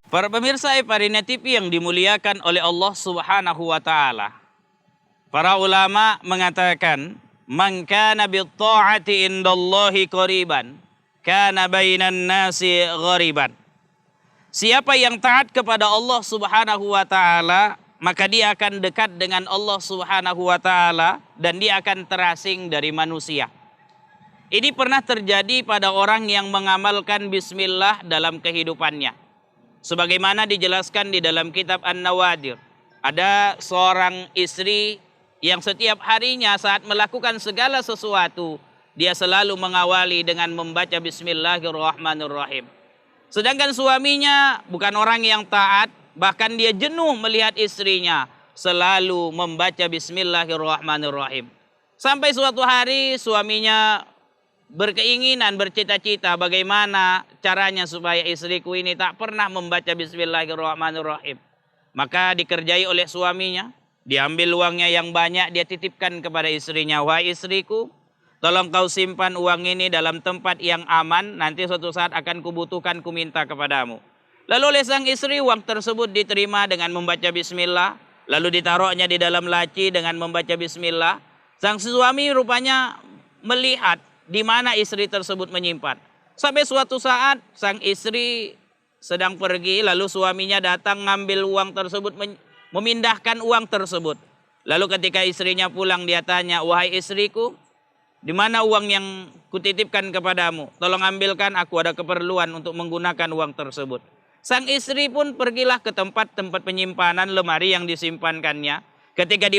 Para pemirsa Iparina TV yang dimuliakan oleh Allah Subhanahu wa taala. Para ulama mengatakan, "Man kana bi-tha'ati indallahi qariban, kana bainan nasi ghariban." Siapa yang taat kepada Allah Subhanahu wa taala, maka dia akan dekat dengan Allah Subhanahu wa taala dan dia akan terasing dari manusia. Ini pernah terjadi pada orang yang mengamalkan bismillah dalam kehidupannya. Sebagaimana dijelaskan di dalam kitab An-Nawadir. Ada seorang istri yang setiap harinya saat melakukan segala sesuatu, dia selalu mengawali dengan membaca Bismillahirrahmanirrahim. Sedangkan suaminya bukan orang yang taat, bahkan dia jenuh melihat istrinya selalu membaca Bismillahirrahmanirrahim. Sampai suatu hari suaminya berkeinginan, bercita-cita bagaimana caranya supaya istriku ini tak pernah membaca Bismillahirrahmanirrahim. Maka dikerjai oleh suaminya, diambil uangnya yang banyak, dia titipkan kepada istrinya. Wahai istriku, tolong kau simpan uang ini dalam tempat yang aman, nanti suatu saat akan kubutuhkan, ku minta kepadamu. Lalu oleh sang istri uang tersebut diterima dengan membaca bismillah, lalu ditaruhnya di dalam laci dengan membaca bismillah. Sang suami rupanya melihat di mana istri tersebut menyimpan. Sampai suatu saat sang istri sedang pergi, lalu suaminya datang ngambil uang tersebut, memindahkan uang tersebut. Lalu ketika istrinya pulang dia tanya, "Wahai istriku, di mana uang yang kutitipkan kepadamu? Tolong ambilkan, aku ada keperluan untuk menggunakan uang tersebut." Sang istri pun pergilah ke tempat-tempat penyimpanan lemari yang disimpankannya. Ketika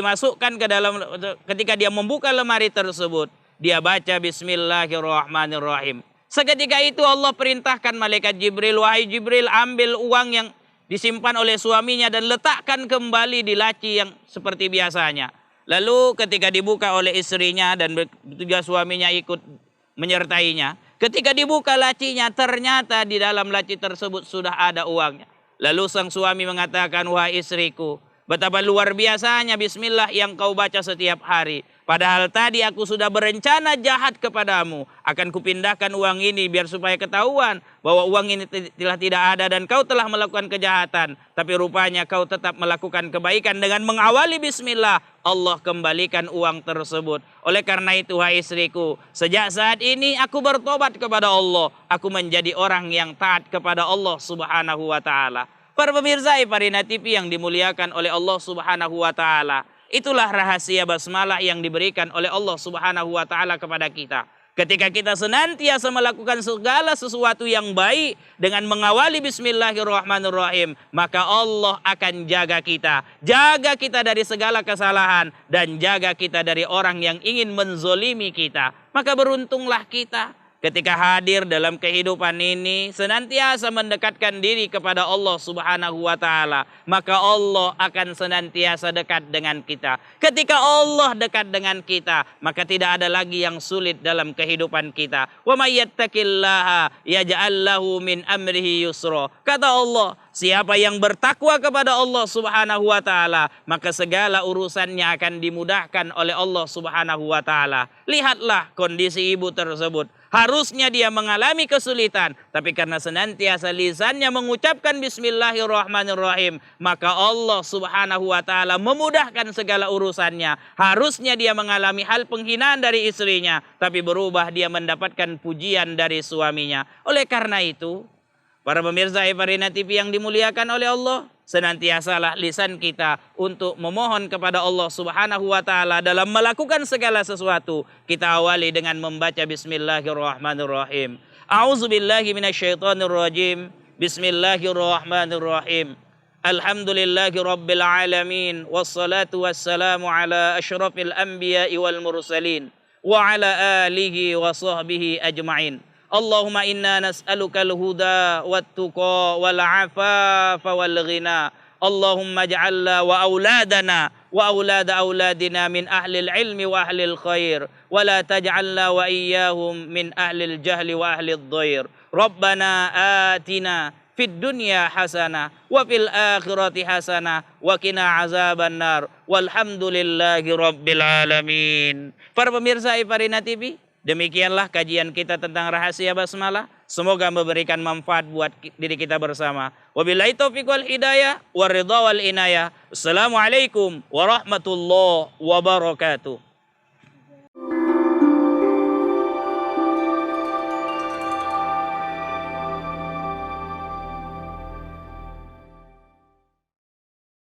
ketika dia membuka lemari tersebut, dia baca Bismillahirrahmanirrahim. Seketika itu Allah perintahkan malaikat Jibril, "Wahai Jibril, ambil uang yang disimpan oleh suaminya dan letakkan kembali di laci yang seperti biasanya." Lalu ketika dibuka oleh istrinya dan juga suaminya ikut menyertainya, ketika dibuka lacinya ternyata di dalam laci tersebut sudah ada uangnya. Lalu sang suami mengatakan, "Wahai istriku, betapa luar biasanya bismillah yang kau baca setiap hari. Padahal tadi aku sudah berencana jahat kepadamu. Akan kupindahkan uang ini biar supaya ketahuan bahwa uang ini telah tidak ada dan kau telah melakukan kejahatan. Tapi rupanya kau tetap melakukan kebaikan dengan mengawali bismillah. Allah kembalikan uang tersebut. Oleh karena itu, hai istriku, sejak saat ini aku bertobat kepada Allah. Aku menjadi orang yang taat kepada Allah Subhanahu wa ta'ala." Para pemirsa Iparina TV yang dimuliakan oleh Allah Subhanahu wa ta'ala, itulah rahasia basmalah yang diberikan oleh Allah Subhanahu wa ta'ala kepada kita. Ketika kita senantiasa melakukan segala sesuatu yang baik dengan mengawali bismillahirrahmanirrahim, maka Allah akan jaga kita. Jaga kita dari segala kesalahan dan jaga kita dari orang yang ingin menzolimi kita. Maka beruntunglah kita ketika hadir dalam kehidupan ini, senantiasa mendekatkan diri kepada Allah Subhanahu wa ta'ala, maka Allah akan senantiasa dekat dengan kita. Ketika Allah dekat dengan kita, maka tidak ada lagi yang sulit dalam kehidupan kita. "Wa may yattaqillaha yaj'al lahu min amrihi yusra." Kata Allah, siapa yang bertakwa kepada Allah Subhanahu wa ta'ala, maka segala urusannya akan dimudahkan oleh Allah Subhanahu wa ta'ala. Lihatlah kondisi ibu tersebut. Harusnya dia mengalami kesulitan, tapi karena senantiasa lisannya mengucapkan bismillahirrahmanirrahim, maka Allah Subhanahu wa ta'ala memudahkan segala urusannya. Harusnya dia mengalami hal penghinaan dari istrinya, tapi berubah dia mendapatkan pujian dari suaminya. Oleh karena itu, para pemirsa Iparina TV yang dimuliakan oleh Allah, senantiasalah lisan kita untuk memohon kepada Allah Subhanahu wa ta'ala dalam melakukan segala sesuatu. Kita awali dengan membaca bismillahirrahmanirrahim. A'udzubillahi minasyaitonirrajim. Bismillahirrahmanirrahim. Alhamdulillahi rabbil alamin. Wassalatu wassalamu ala asyrafil anbiya'i wal mursalin. Wa ala alihi wa sahbihi ajma'in. Allahumma inna nas'aluka al-huda wat-tuqa wal-afafa wal-ghina. Allahumma ja'alna wa auladana wa aulada auladina min ahlil ilmi wa ahlil khair. Wa la taj'alna wa iyyahum min ahlil jahli wa ahlil dhair. Rabbana atina fid dunya hasanah wa fil akhirati hasanah wa qina azaban nar. Walhamdulillahi rabbil alamin. Para pemirsa Iparina TV, demikianlah kajian kita tentang rahasia basmalah. Semoga memberikan manfaat buat diri kita bersama. Wabillahi taufiq wal hidayah waridha wal inayah. Assalamualaikum warahmatullahi wabarakatuh.